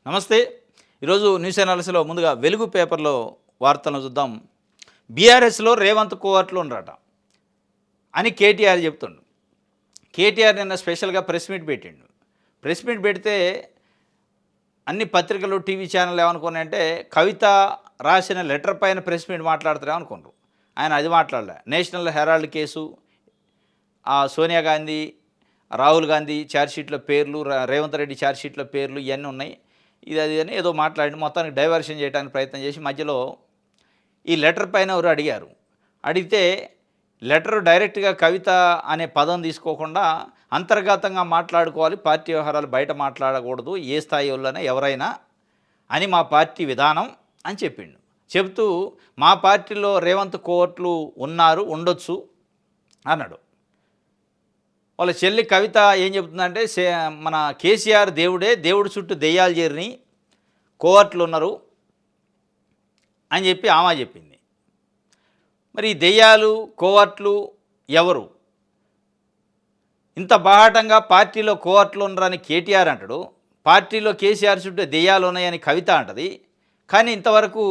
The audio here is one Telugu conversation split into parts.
నమస్తే. ఈరోజు న్యూస్ అనాలిసిస్లో ముందుగా వెలుగు పేపర్లో వార్తలను చూద్దాం. బీఆర్ఎస్లో రేవంత్ కోవర్ట్లు ఉండరట అని కేటీఆర్ చెప్తుండు. కేటీఆర్ నిన్న స్పెషల్గా ప్రెస్ మీట్ పెట్టిండు. ప్రెస్ మీట్ పెడితే అన్ని పత్రికలు టీవీ ఛానల్ ఏమనుకున్నాయంటే కవిత రాసిన లెటర్ పైన ప్రెస్ మీట్ మాట్లాడతారే అనుకున్నారు. ఆయన అది మాట్లాడలే. National Herald case, Sonia Gandhi, Rahul Gandhi ఛార్జ్షీట్లో పేర్లు, రేవంత్ రెడ్డి ఛార్జ్షీట్లో పేర్లు ఇవన్నీ ఉన్నాయి. ఇది అది అని ఏదో మాట్లాడి మొత్తానికి డైవర్షన్ చేయడానికి ప్రయత్నం చేసి మధ్యలో ఈ లెటర్ పైన ఎవరు అడిగారు. అడిగితే లెటర్ డైరెక్ట్గా కవిత అనే పదం తీసుకోకుండా అంతర్గతంగా మాట్లాడుకోవాలి, పార్టీ వ్యవహారాలు బయట మాట్లాడకూడదు ఏ స్థాయి వాళ్ళనే ఎవరైనా అని మా పార్టీ విధానం అని చెప్పిండు. చెబుతూ మా పార్టీలో రేవంత్ కోవర్ట్లు ఉన్నారు, ఉండొచ్చు అన్నాడు. వాళ్ళ చెల్లి కవిత ఏం చెబుతుందంటే మన కేసీఆర్ దేవుడే, దేవుడి చుట్టూ దెయ్యాలు చేరిని కోవర్ట్లు ఉన్నారు అని చెప్పి ఆమె చెప్పింది. మరి దెయ్యాలు కోవర్ట్లు ఎవరు? ఇంత బాహాటంగా పార్టీలో కోవర్ట్లు ఉన్నారని కేటీఆర్ అంటాడు, పార్టీలో కేసీఆర్ చుట్టూ దెయ్యాలు ఉన్నాయని కవిత అంటది. కానీ ఇంతవరకు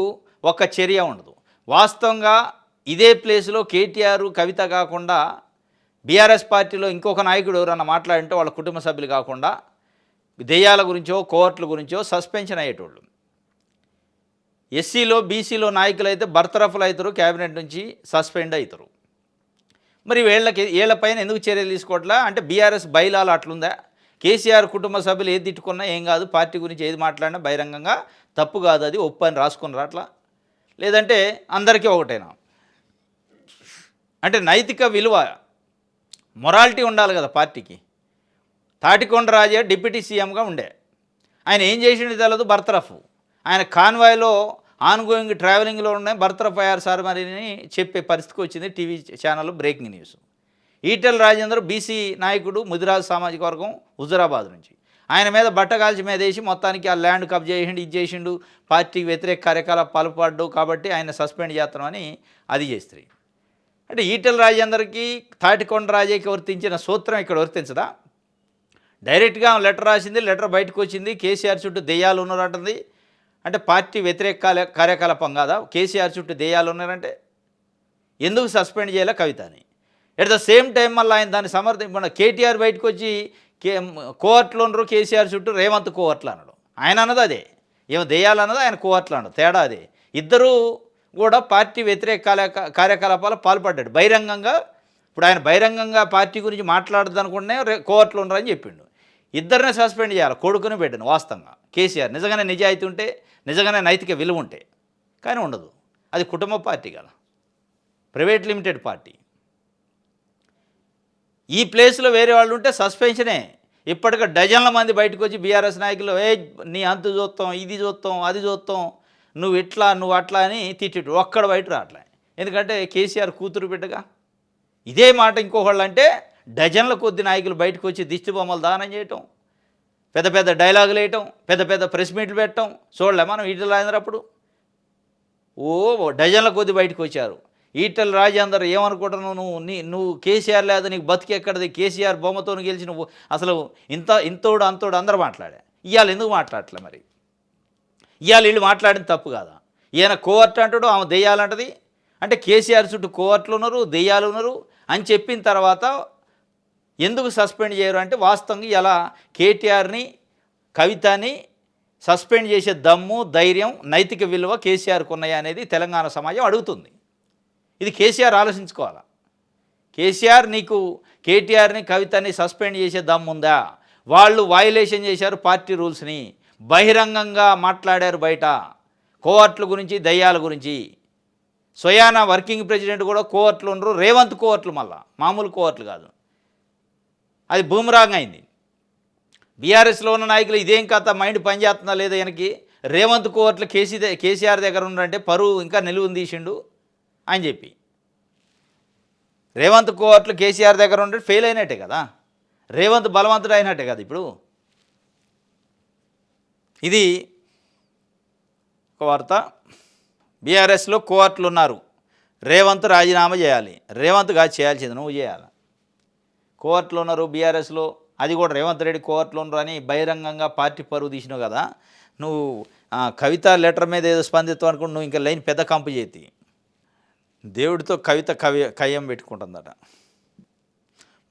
ఒక్క చర్య ఉండదు. వాస్తవంగా ఇదే ప్లేస్లో కేటీఆర్ కవిత కాకుండా బీఆర్ఎస్ పార్టీలో ఇంకొక నాయకుడు ఎవరన్నా మాట్లాడింటే వాళ్ళ కుటుంబ సభ్యులు కాకుండా దెయ్యాల గురించో కోవర్ట్ల గురించో సస్పెన్షన్ అయ్యేటోళ్ళు. ఎస్సీలో బీసీలో నాయకులు అయితే బర్తరఫ్లు అవుతారు, క్యాబినెట్ నుంచి సస్పెండ్ అవుతారు. మరి వీళ్ళపైన ఎందుకు చర్యలు తీసుకోవట్లా అంటే బీఆర్ఎస్ బైలాలు అట్లుందా? కేసీఆర్ కుటుంబ సభ్యులు ఏది తిట్టుకున్నా ఏం కాదు, పార్టీ గురించి ఏది మాట్లాడినా బహిరంగంగా తప్పు కాదు, అది ఒప్పు అని రాసుకున్నారు అట్లా. లేదంటే అందరికీ ఒకటేనా? అంటే నైతిక విలువ, మొరాలిటీ ఉండాలి కదా పార్టీకి. తాటికొండ రాజే డిప్యూటీ సీఎంగా ఉండే ఆయన ఏం చేసిండు తెలదు, బర్తరఫ్. ఆయన కాన్వాయ్లో ఆన్గోయింగ్ ట్రావెలింగ్లో ఉన్నాయి, బర్తరఫ్ అయ్యారు సార్ మరి అని చెప్పే పరిస్థితికి వచ్చింది TV channel breaking news. Etela Rajender BC నాయకుడు, ముదిరాజు సామాజిక వర్గం, హుజురాబాద్ నుంచి. ఆయన మీద బట్టగాల్చి మీద వేసి మొత్తానికి ఆ ల్యాండ్ కబ్జా చేసిండు, ఇది చేసిండు, పార్టీకి వ్యతిరేక కార్యకలాపాలు పాల్పడ్డు కాబట్టి ఆయన సస్పెండ్ చేస్తున్నామని అది చేస్తారు. అంటే ఈటెల రాజేందర్కి తాటికొండ రాజేకి వర్తించిన సూత్రం ఇక్కడ వర్తించదా? డైరెక్ట్గా లెటర్ రాసింది, లెటర్ బయటకు వచ్చింది, కేసీఆర్ చుట్టూ దెయ్యాలు ఉన్నారంటుంది. అంటే పార్టీ వ్యతిరేక కార్యకలాపం కాదా? కేసీఆర్ చుట్టూ దెయ్యాలు ఉన్నారంటే ఎందుకు సస్పెండ్ చేయాలి కవితని? ఎట్ ద సేమ్ టైం మళ్ళీ ఆయన దాన్ని మన కేటీఆర్ బయటకు వచ్చి కోవర్ట్లు ఉన్నారు కేసీఆర్ చుట్టూ, రేవంత్ కోవర్ట్లు అన్నాడు. ఆయన అన్నది అదే, ఏమో దెయ్యాలు అన్నది, ఆయన కోవర్ట్లు అన్నది, తేడా అదే. ఇద్దరూ కూడా పార్టీ వ్యతిరేక కార్యకలాపాలు పాల్పడ్డాడు బహిరంగంగా. ఇప్పుడు ఆయన బహిరంగంగా పార్టీ గురించి మాట్లాడదు అనుకుంటేనే కోవర్ట్లు ఉన్నారని చెప్పిండు. ఇద్దరిని సస్పెండ్ చేయాలి, కొడుకుని పెట్టాను. వాస్తవంగా కేసీఆర్ నిజంగానే నిజాయితీ ఉంటే, నిజంగానే నైతిక విలువ ఉంటే, కానీ ఉండదు. అది కుటుంబ పార్టీ కదా, ప్రైవేట్ లిమిటెడ్ పార్టీ. ఈ ప్లేస్లో వేరే వాళ్ళు ఉంటే సస్పెన్షనే. ఇప్పటికే డజన్ల మంది బయటకు వచ్చి బీఆర్ఎస్ నాయకులు నీ అంతు చూస్తాం, ఇది చూస్తాం, అది చూస్తాం, నువ్వు ఇట్లా నువ్వు అట్లా అని తిట్టిట్టు ఒక్కడ బయట రావట్లే. ఎందుకంటే కేసీఆర్ కూతురు బిడ్డగా. ఇదే మాట ఇంకొకళ్ళు అంటే డజన్ల కొద్ది నాయకులు బయటకు వచ్చి దిష్టి బొమ్మలు దానం చేయటం, పెద్ద పెద్ద డైలాగులు వేయటం, పెద్ద పెద్ద ప్రెస్ మీట్లు పెట్టడం చూడలే మనం ఈటెల రాజేందర్ అప్పుడు. డజన్ల కొద్ది బయటకు వచ్చారు. ఈటెల రాజేందర్ ఏమనుకుంటున్నావు నువ్వు కేసీఆర్ లేదు నీకు బతికెక్కడది, కేసీఆర్ బొమ్మతో గెలిచి నువ్వు అసలు ఇంతోడు అంతోడు అందరూ మాట్లాడా. ఇవాళ ఎందుకు మాట్లాడట్లే? మరి ఇవాళ వీళ్ళు మాట్లాడిన తప్పు కాదా? ఈయన కోవర్ట్ అంటాడు, ఆమె దెయ్యాలంటది. అంటే కేసీఆర్ చుట్టూ కోవర్ట్లు ఉన్నారు, దెయ్యాలు ఉన్నారు అని చెప్పిన తర్వాత ఎందుకు సస్పెండ్ చేయరు అంటే వాస్తవంగా ఇలా కేటీఆర్ని కవితని సస్పెండ్ చేసే దమ్ము, ధైర్యం, నైతిక విలువ కేసీఆర్కి ఉన్నాయా అనేది తెలంగాణ సమాజం అడుగుతుంది. ఇది కేసీఆర్ ఆలోచించుకోవాలా. కేసీఆర్ నీకు కేటీఆర్ని కవితని సస్పెండ్ చేసే దమ్ముందా? వాళ్ళు వయలేషన్ చేశారు పార్టీ రూల్స్ని, బహిరంగంగా మాట్లాడారు బయట కోవర్ట్ల గురించి, దయ్యాల గురించి. స్వయానా వర్కింగ్ ప్రెసిడెంట్ కూడా కోవర్ట్లు ఉండరు, రేవంత్ కోవర్ట్లు, మళ్ళా మామూలు కోవర్ట్లు కాదు. అది బూమరాంగ్ అయింది. బీఆర్ఎస్లో ఉన్న నాయకులు ఇదేం కథ, మైండ్ పనిచేస్తుందా లేదా ఈయనకి? రేవంత్ కోవర్ట్లు కేసీఆర్ దగ్గర ఉన్నారంటే పరువు ఇంకా నిలువుని తీసిండు అని చెప్పి రేవంత్ కోవర్ట్లు కేసీఆర్ దగ్గర ఉంటే ఫెయిల్ అయినట్టే కదా, రేవంత్ బలవంతుడు అయినట్టే కదా. ఇప్పుడు ఇది ఒక వార్త. బీఆర్ఎస్లో కోవర్ట్లు ఉన్నారు, రేవంత్ రాజీనామా చేయాలి. రేవంత్ కాదు చేయాల్సింది, నువ్వు చేయాలి. కోవర్ట్లు ఉన్నారు బీఆర్ఎస్లో, అది కూడా రేవంత్ రెడ్డి కోవర్ట్లు ఉన్నారు అని బహిరంగంగా పార్టీ పరువు తీసినావు కదా, నువ్వు కవిత లెటర్ మీద ఏదో స్పందిస్తావు అనుకుంటు నువ్వు ఇంకా లైన్ పెద్ద కంపు చేతి దేవుడితో కవిత కయ్యం పెట్టుకుంటుందట.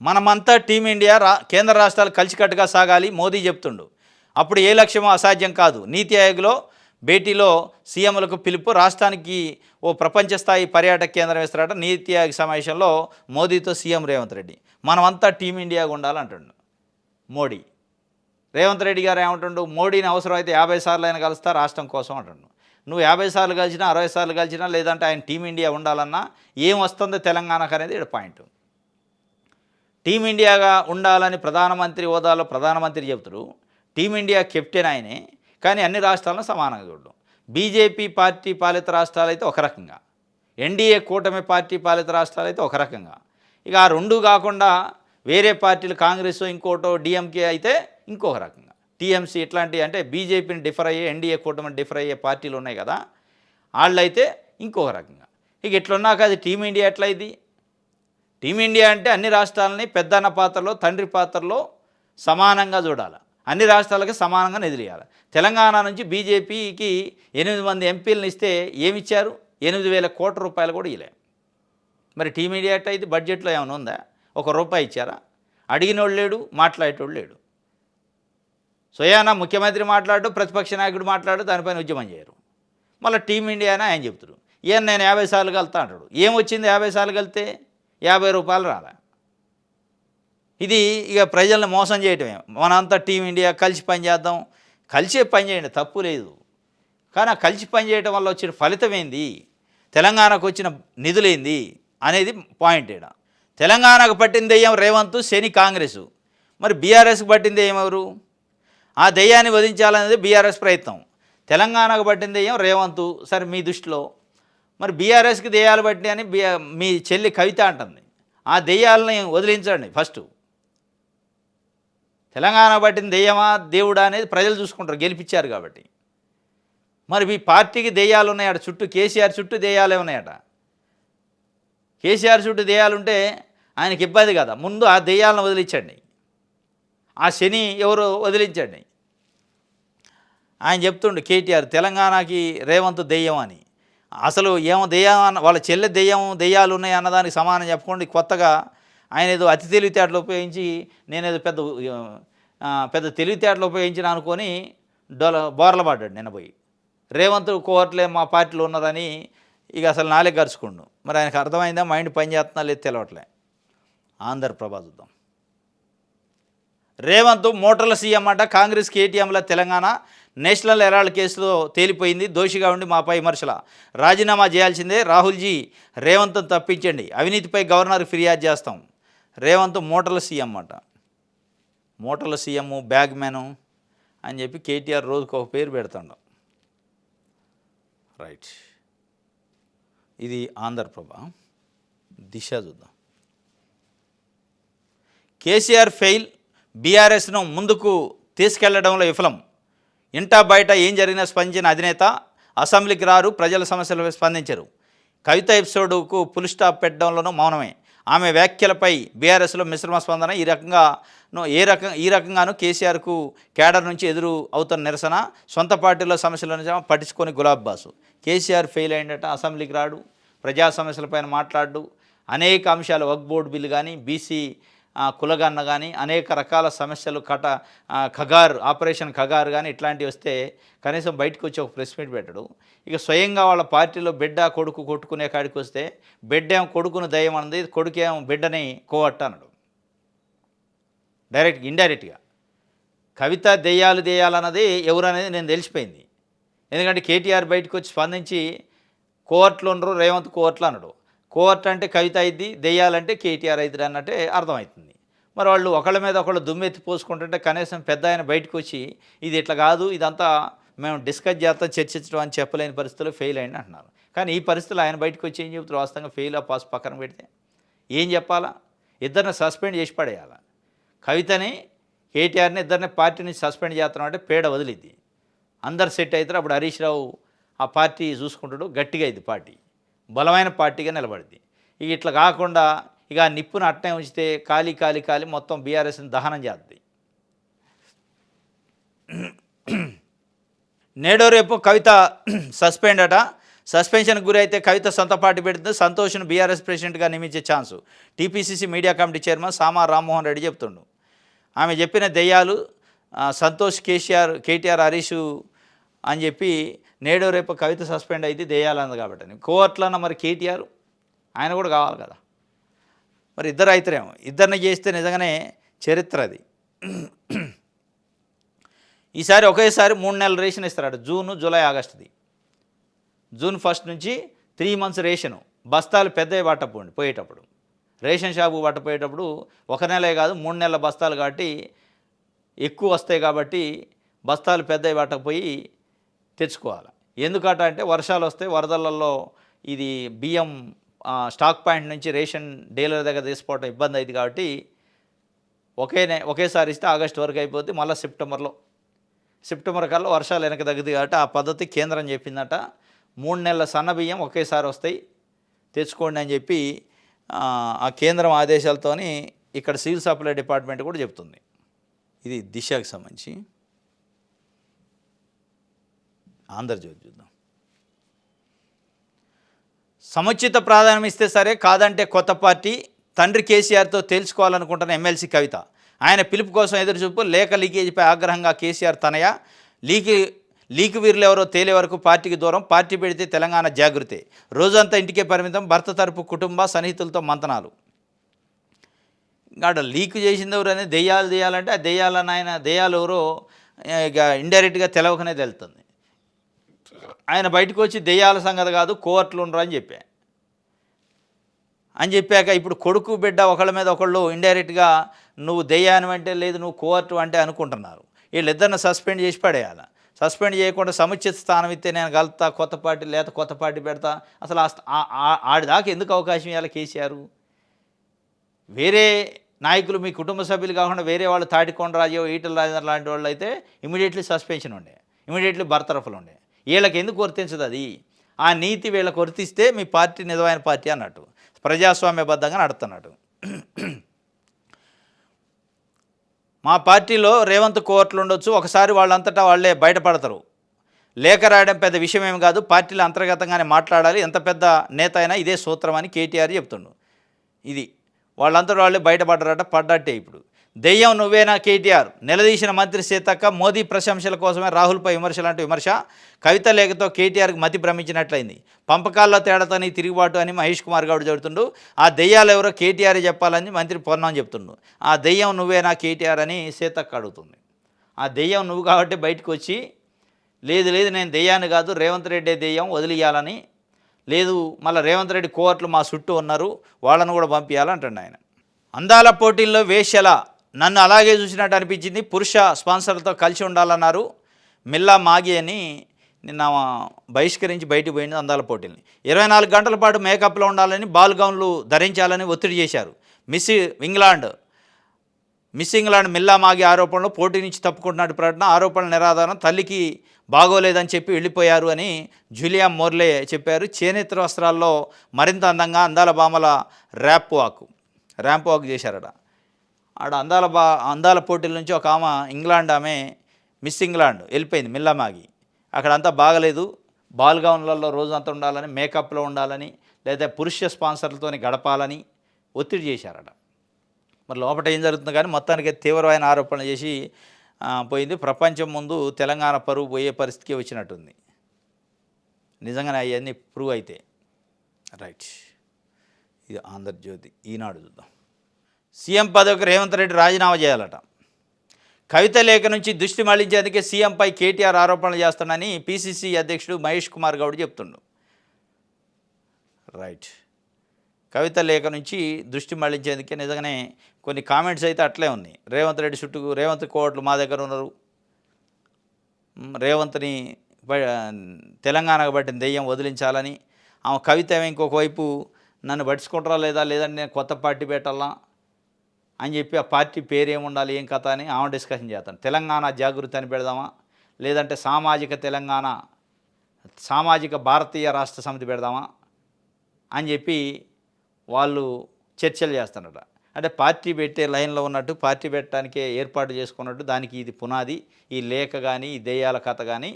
మనమంతా టీమిండియా కేంద్ర రాష్ట్రాలు కలిసికట్టుగా సాగాలి మోదీ చెప్తుండు. అప్పుడు ఏ లక్ష్యమో అసాధ్యం కాదు. నీతి ఆయోగ్లో భేటీలో సీఎంలకు పిలుపు. రాష్ట్రానికి ఓ ప్రపంచ స్థాయి పర్యాటక కేంద్రం ఇస్తారట. నీతి ఆయోగ్ సమావేశంలో మోదీతో సీఎం రేవంత్ రెడ్డి. మనమంతా టీమిండియాగా ఉండాలంటుండు మోడీ. రేవంత్ రెడ్డి గారు ఏమంటుండు, మోడీని అవసరమైతే 50 సార్లు అయినా కలుస్తా రాష్ట్రం కోసం అంటుండు. నువ్వు 50 సార్లు కలిసినా 60 సార్లు కలిసినా లేదంటే ఆయన టీమిండియా ఉండాలన్నా ఏం వస్తుందో తెలంగాణకు అనేది ఇక్కడ పాయింట్. టీమిండియాగా ఉండాలని ప్రధానమంత్రి హోదాలో ప్రధానమంత్రి చెబుతారు. టీమిండియా కెప్టెన్ ఆయనే, కానీ అన్ని రాష్ట్రాలను సమానంగా చూడడం. బీజేపీ పార్టీ పాలిత రాష్ట్రాలు అయితే ఒక రకంగా, ఎన్డీఏ కూటమి పార్టీ పాలిత రాష్ట్రాలు అయితే ఒక రకంగా, ఇక ఆ రెండు కాకుండా వేరే పార్టీలు కాంగ్రెస్ ఇంకోటో డిఎంకే అయితే ఇంకొక రకంగా, టీఎంసీ ఇట్లాంటి అంటే బీజేపీని డిఫర్ అయ్యే ఎన్డీఏ కూటమిని డిఫర్ అయ్యే పార్టీలు ఉన్నాయి కదా, వాళ్ళైతే ఇంకొక రకంగా. ఇక ఇట్లున్నాక అది టీమిండియా ఎట్లయింది? టీమిండియా అంటే అన్ని రాష్ట్రాలని పెద్దన్న పాత్రలో తండ్రి పాత్రలో సమానంగా చూడాలి, అన్ని రాష్ట్రాలకి సమానంగా నిధులియాలి. తెలంగాణ నుంచి బీజేపీకి 8 మంది ఎంపీలను ఇస్తే ఏమిచ్చారు? 8,000 కోట్ల రూపాయలు కూడా ఇలే. మరి టీమిండియా ఎట్లయితే బడ్జెట్లో ఏమైనా ఉందా? ₹1 ఇచ్చారా? అడిగినోడు లేడు, మాట్లాడేటోడు లేడు. స్వయానా ముఖ్యమంత్రి మాట్లాడు, ప్రతిపక్ష నాయకుడు మాట్లాడు, దానిపైన ఉద్యమం చేయరు. మళ్ళీ టీమిండియా అని ఆయన చెప్తారు. ఏం నేను 50 సార్లు కలుతా అంటాడు. ఏమొచ్చింది 50 సార్లు కలితే? ₹50 రాలే. ఇది ఇక ప్రజల్ని మోసం చేయటమే. మనంతా టీమిండియా కలిసి పనిచేద్దాం, కలిసే పని చేయండి, తప్పు లేదు. కానీ ఆ కలిసి పని చేయడం వల్ల వచ్చిన ఫలితం ఏంది, తెలంగాణకు వచ్చిన నిధులేంది అనేది పాయింట్. ఇక్కడ తెలంగాణకు పట్టిన దెయ్యం రేవంత్, శని కాంగ్రెసు. మరి బీఆర్ఎస్కి పట్టిన దెయ్యం ఎవరు? ఆ దెయ్యాన్ని వధించాలనేది బీఆర్ఎస్ ప్రయత్నం. తెలంగాణకు పట్టిన దెయ్యం రేవంత్. సరే మీ దృష్టిలో మరి బీఆర్ఎస్కి దెయ్యాలు పట్టినాయి అని మీ చెల్లి కవిత అంటుంది. ఆ దెయ్యాలని వదిలించండి ఫస్ట్. తెలంగాణ పట్టిన దెయ్యమా దేవుడా అనేది ప్రజలు చూసుకుంటారు, గెలిపించారు కాబట్టి. మరి మీ పార్టీకి దెయ్యాలు ఉన్నాయట, చుట్టూ కేసీఆర్ చుట్టూ దెయ్యాలే ఉన్నాయట. కేసీఆర్ చుట్టూ దెయ్యాలుంటే ఆయనకి ఇబ్బంది కదా. ముందు ఆ దెయ్యాలను వదిలించండి, ఆ శని ఎవరు వదిలించండి. ఆయన చెప్తుండు కేటీఆర్ తెలంగాణకి రేవంత్ దెయ్యం అని. అసలు ఏమో దెయ్యం అన్న వాళ్ళ చెల్లె దెయ్యాలు ఉన్నాయి అన్నదానికి సమానం చెప్పకుండా కొత్తగా ఆయన ఏదో అతి తెలివితేటలు ఉపయోగించి నేనేదో పెద్ద తెలివితేటలు ఉపయోగించిన అనుకొని బోర్ల పడ్డాడు నిన్న పోయి. రేవంత్ కోవట్లే మా పార్టీలో ఉన్నదని ఇక అసలు నాలే గరుచుకుండు. మరి ఆయనకు అర్థమైందా మైండ్ పని చేస్తున్నా లేదు తెలవట్లే. ఆంధ్రప్రభ చూద్దాం. రేవంత్ మోటార్ల సీఎం అంట. కాంగ్రెస్ కేటీఎంల తెలంగాణ నేషనల్ హెరాల్డ్ కేసులో తేలిపోయింది. దోషిగా ఉండి మాపై విమర్శల. రాజీనామా చేయాల్సిందే. రాహుల్జీ రేవంత్ను తప్పించండి, అవినీతిపై గవర్నర్కి ఫిర్యాదు చేస్తాం. రేవంత్ మోటార్ల సీఎం అంట. మోటార్ల సీఎం, బ్యాగ్ మ్యాను అని చెప్పి కేటీఆర్ రోజుకు ఒక పేరు పెడుతుండం. రైట్, ఇది ఆంధ్రప్రభ. దిశ చూద్దాం. కేసీఆర్ ఫెయిల్, బీఆర్ఎస్ను ముందుకు తీసుకెళ్లడంలో విఫలం. ఇంటా బయట ఏం జరిగినా స్పందించిన అధినేత అసెంబ్లీకి రారు, ప్రజల సమస్యలపై స్పందించరు. కవిత ఎపిసోడ్కు ఫుల్ స్టాప్ పెట్టడంలోనూ మౌనమే. ఆమె వ్యాఖ్యలపై బీఆర్ఎస్లో మిశ్రమ స్పందన. ఈ రకంగానూ కేసీఆర్కు కేడర్ నుంచి ఎదురు అవుతున్న నిరసన. సొంత పార్టీలో సమస్యలను పట్టించుకొని గులాబ్ బాసు. కేసీఆర్ ఫెయిల్ అయిందట, అసెంబ్లీకి రాడు, ప్రజా సమస్యలపైన మాట్లాడు, అనేక అంశాలు వక్ఫ్ బోర్డు బిల్లు కానీ, బీసీ కులగన్న కానీ, అనేక రకాల సమస్యలు ఖగార్ ఆపరేషన్ ఖగార్ కానీ ఇట్లాంటివి వస్తే కనీసం బయటకు వచ్చి ఒక ప్రెస్ మీట్ పెట్టడు. ఇక స్వయంగా వాళ్ళ పార్టీలో బిడ్డ కొడుకు కొట్టుకునే కాడికి వస్తే బిడ్డేమో కొడుకును దయ్యం అన్నది, కొడుకేమో బిడ్డని కోవట్ట అన్నాడు. ఇండైరెక్ట్గా కవిత దెయ్యాలన్నది ఎవరు అనేది నేను తెలిసిపోయింది. ఎందుకంటే కేటీఆర్ బయటకు వచ్చి స్పందించి కోర్టులో ఉండరు, రేవంత్ కోర్టులో అన్నాడు. కోర్టు అంటే కవిత అయింది, దెయ్యాలంటే కేటీఆర్ అవుతుంది అన్నట్టే అర్థమవుతుంది. మరి వాళ్ళు ఒకళ్ళ మీద ఒకళ్ళు దుమ్మెత్తి పోసుకుంటుంటే కనీసం పెద్ద ఆయన బయటకు వచ్చి ఇది ఇట్లా కాదు, ఇదంతా మేము డిస్కస్ చేస్తాం, చర్చించడం అని చెప్పలేని పరిస్థితుల్లో ఫెయిల్ అయింది అంటున్నారు. కానీ ఈ పరిస్థితుల్లో ఆయన బయటకు వచ్చి ఏం చెబుతారు? వాస్తవంగా ఫెయిల్ ఆ పాస్ పక్కన పెడితే ఏం చెప్పాలా? ఇద్దరిని సస్పెండ్ చేసి పడేయాలా. కవితని కేటీఆర్ని ఇద్దరిని పార్టీ నుంచి సస్పెండ్ చేస్తున్నాం అంటే పేడ వదిలిద్ది. అందరు సెట్ అవుతారు. అప్పుడు హరీష్ రావు ఆ పార్టీ చూసుకుంటాడు, గట్టిగా అయింది పార్టీ, బలమైన పార్టీగా నిలబడింది. ఇక ఇట్లా కాకుండా ఇక నిప్పును అట్టనే ఉంచితే కాలి మొత్తం బీఆర్ఎస్ని దహనం చేస్తుంది. నేడో రేపు కవిత సస్పెండ్ అట. సస్పెన్షన్కి గురి అయితే కవిత సొంత పార్టీ పెడుతుంది. సంతోష్ను బీఆర్ఎస్ ప్రెసిడెంట్గా నియమించే chance TPCC media committee chairman Sama Rammohan Reddy చెప్తుండు. ఆమె చెప్పిన దెయ్యాలు సంతోష్ కేటీఆర్ హరీష్ అని చెప్పి నేడో రేపు కవిత సస్పెండ్ అయితే దెయ్యాలంది కాబట్టి కోర్టులన్న మరి కేటీఆర్ ఆయన కూడా కావాలి కదా. మరి ఇద్దరు అవుతారేమో. ఇద్దరిని చేస్తే నిజంగానే చరిత్ర అది. ఈసారి ఒకేసారి 3 నెలల రేషన్ ఇస్తారట. June, July, ఆగస్టుది. జూన్ 1 నుంచి 3 months రేషను. బస్తాలు పెద్దవి పట్టపోండి పోయేటప్పుడు. రేషన్ షాపు పట్టపోయేటప్పుడు 1 నెలే కాదు 3 నెలల బస్తాలు కాబట్టి ఎక్కువ వస్తాయి కాబట్టి బస్తాలు పెద్దవి పట్టకపోయి తెచ్చుకోవాలి. ఎందుకట అంటే వర్షాలు వస్తాయి, వరదలలో ఇది బియ్యం స్టాక్ పాయింట్ నుంచి రేషన్ డీలర్ దగ్గర తీసుకోవడం ఇబ్బంది అయింది కాబట్టి ఒకేసారి ఇస్తే ఆగస్టు వరకు అయిపోద్ది. మళ్ళీ సెప్టెంబర్ కల్లా వర్షాలు వెనక తగ్గుతుంది కాబట్టి ఆ పద్ధతి కేంద్రం చెప్పిందట. 3 నెలల సన్న బియ్యం ఒకేసారి వస్తాయి తెచ్చుకోండి అని చెప్పి ఆ కేంద్రం ఆదేశాలతోని ఇక్కడ సివిల్ సప్లై డిపార్ట్మెంట్ కూడా చెప్తుంది. ఇది దిశకు సంబంధించి. ఆంధ్రజ్యోతి చూద్దాం. సముచిత ప్రాధాన్యం ఇస్తే సరే, కాదంటే కొత్త పార్టీ. తండ్రి కేసీఆర్తో తేల్చుకోవాలనుకుంటున్న ఎమ్మెల్సీ కవిత. ఆయన పిలుపు కోసం ఎదురుచూపు. లేఖ లీకేజీపై ఆగ్రహంగా కేసీఆర్ తనయ. లీక్ వీరులు ఎవరో తేలే వరకు పార్టీకి దూరం. పార్టీ పెడితే తెలంగాణ జాగృతే. రోజంతా ఇంటికే పరిమితం. భర్త తరపు కుటుంబ సన్నిహితులతో మంతనాలు. ఇంకా లీక్ చేసింది ఎవరు అనేది దెయ్యాలంటే ఆ దెయ్యాలని ఆయన దెయ్యాలు ఎవరో ఇక ఇండైరెక్ట్గా తెలవకనే తెలుస్తుంది. ఆయన బయటకు వచ్చి దెయ్యాల సంగతి కాదు కోర్టులు ఉండరు అని చెప్పాక ఇప్పుడు కొడుకు బిడ్డ ఒకళ్ళ మీద ఒకళ్ళు ఇండైరెక్ట్గా నువ్వు దెయ్యాన్ని అంటే లేదు నువ్వు కోర్టు అంటే అనుకుంటున్నారు. వీళ్ళిద్దరిని సస్పెండ్ చేసి పడేయాలి. సస్పెండ్ చేయకుండా సముచిత స్థానం ఇస్తే నేను కలుతా కొత్త పార్టీ పెడతా. అసలు ఆడిదాకా ఎందుకు అవకాశం ఇవ్వాలి కేసీఆర్? వేరే నాయకులు మీ కుటుంబ సభ్యులు కాకుండా వేరే వాళ్ళు తాటికొండరాజు, ఈటల రాజేందర్ లాంటి వాళ్ళు అయితే ఇమీడియట్లీ సస్పెన్షన్ ఉండే, ఇమీడియట్లీ బర్తరఫ్లు ఉండే. వీళ్ళకి ఎందుకు వర్తించదు అది? ఆ నీతి వీళ్ళకి వర్తిస్తే మీ పార్టీ నిజమైన పార్టీ అన్నట్టు, ప్రజాస్వామ్యబద్ధంగా నడుతున్నట్టు. మా పార్టీలో రేవంత్ కోర్టులు ఉండొచ్చు, ఒకసారి వాళ్ళంతటా వాళ్ళే బయటపడతారు. లేఖ రాయడం పెద్ద విషయం ఏమి కాదు, పార్టీలో అంతర్గతంగానే మాట్లాడాలి. ఎంత పెద్ద నేత అయినా ఇదే సూత్రం అని కేటీఆర్ చెప్తుండు. ఇది వాళ్ళంతా వాళ్ళే బయటపడ్డారట. పడ్డట్టే ఇప్పుడు. దెయ్యం నువ్వేనా కేటీఆర్? నిలదీసిన మంత్రి సీతక్క. మోదీ ప్రశంసల కోసమే రాహుల్పై విమర్శలంటూ విమర్శ. కవిత లేఖతో కేటీఆర్కి మతి భ్రమించినట్లయింది. పంపకాల్లో తేడాతోని తిరుగుబాటు అని మహేష్ కుమార్ గౌడ్ చెబుతుండు. ఆ దెయ్యాలు ఎవరో కేటీఆర్ చెప్పాలని మంత్రి పొన్నం చెప్తుండు. ఆ దెయ్యం నువ్వేనా కేటీఆర్ అని సీతక్క అడుగుతుంది. ఆ దెయ్యం నువ్వు కాబట్టి బయటకు వచ్చి లేదు నేను దెయ్యాన్ని కాదు రేవంత్ రెడ్డి దెయ్యం వదిలియాలని, లేదు మళ్ళీ రేవంత్ రెడ్డి కోర్టులు మా చుట్టూ ఉన్నారు వాళ్ళను కూడా పంపించాలంటాడు ఆయన. అందాల పోటీల్లో వేశ్యల నన్ను అలాగే చూసినట్టు అనిపించింది. పురుష స్పాన్సర్లతో కలిసి ఉండాలన్నారు. మిల్లా మాగి అని నిన్న బహిష్కరించి బయటకు పోయింది అందాల పోటీల్ని. 24 గంటల పాటు మేకప్లో ఉండాలని, బాల్ గౌన్లు ధరించాలని ఒత్తిడి చేశారు. మిస్ ఇంగ్లాండ్ మిల్లా మాగి ఆరోపణలు పోటీ నుంచి తప్పుకుంటున్నట్టు ప్రకటన. ఆరోపణల నిరాధారం. తల్లికి బాగోలేదని చెప్పి వెళ్ళిపోయారు అని జూలియా మోర్లే చెప్పారు. చేనేత వస్త్రాల్లో మరింత అందంగా అందాల భామల ర్యాంప్ వాక్ చేశారట. ఆడ అందాల పోటీల నుంచి ఒక ఆమె ఇంగ్లాండ్ మిస్ ఇంగ్లాండ్ వెళ్ళిపోయింది మిల్లా మాగి. అక్కడంతా బాగలేదు, బాల్ గౌన్లలో రోజంతా ఉండాలని, మేకప్లో ఉండాలని, లేదా పురుష స్పాన్సర్లతో గడపాలని ఒత్తిడి చేశారట. మరి లోపల ఏం జరుగుతుంది కానీ మొత్తానికి తీవ్రమైన ఆరోపణలు చేసి పోయింది. ప్రపంచం ముందు తెలంగాణ పరువు పోయే పరిస్థితికి వచ్చినట్టుంది. నిజంగానే అవన్నీ ప్రూవ్ అయితే రైట్. ఇది ఆంధ్రజ్యోతి. ఈనాడు చూద్దాం. సీఎం పదవికి రేవంత్ రెడ్డి రాజీనామా చేయాలట. కవిత లేఖ నుంచి దృష్టి మళ్లించేందుకే సీఎంపై కేటీఆర్ ఆరోపణలు చేస్తానని పీసీసీ అధ్యక్షుడు మహేష్ కుమార్ గౌడ్ చెప్తుండు. రైట్. కవిత లేఖ నుంచి దృష్టి మళ్లించేందుకే నిజంగానే కొన్ని కామెంట్స్ అయితే అట్లే ఉన్నాయి. రేవంత్ రెడ్డి చుట్టూ రేవంత్ కోట్లు మా దగ్గర ఉన్నారు, రేవంత్ని తెలంగాణకు పట్టిన దెయ్యం వదిలించాలని. ఆమె కవిత ఇంకొక వైపు నన్ను పట్టించుకుంటారా లేదంటే నేను కొత్త పార్టీ పెట్టాలా అని చెప్పి ఆ పార్టీ పేరు ఏముండాలి ఏం కథ అని ఆమె డిస్కషన్ చేస్తాను. తెలంగాణ జాగృతి అని పెడదామా, లేదంటే సామాజిక భారతీయ రాష్ట్ర సమితి పెడదామా అని చెప్పి వాళ్ళు చర్చలు చేస్తున్నట. అంటే పార్టీ పెట్టే లైన్లో ఉన్నట్టు, పార్టీ పెట్టడానికే ఏర్పాటు చేసుకున్నట్టు దానికి ఇది పునాది. ఈ లేఖ కానీ ఈ దెయ్యాల కథ కానీ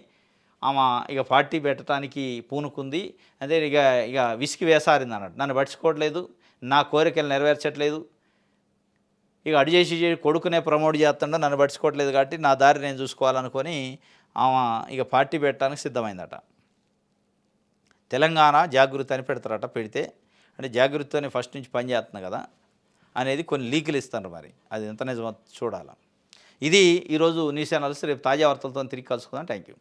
ఆమె ఇక పార్టీ పెట్టడానికి పూనుకుంది. అదే ఇక ఇక విసికి వేసారింది అన్నట్టు. నన్ను పట్టించుకోవట్లేదు, నా కోరికలు నెరవేర్చట్లేదు, ఇక అటు చేసి కొడుకునే ప్రమోట్ చేస్తుండ, నన్ను పట్టించుకోవట్లేదు కాబట్టి నా దారి నేను చూసుకోవాలనుకొని ఆమె ఇక పార్టీ పెట్టడానికి సిద్ధమైందట. తెలంగాణ జాగృతి అని పెడతారట. పెడితే అంటే జాగృతితోనే ఫస్ట్ నుంచి పనిచేస్తుంది కదా అనేది కొన్ని లీకులు ఇస్తున్నారు. మరి అది ఎంత నిజమో చూడాలి. ఇది ఈరోజు న్యూస్ ఛానల్స్. రేపు తాజా వార్తలతో తిరిగి కలుసుకుందాం. Thank you.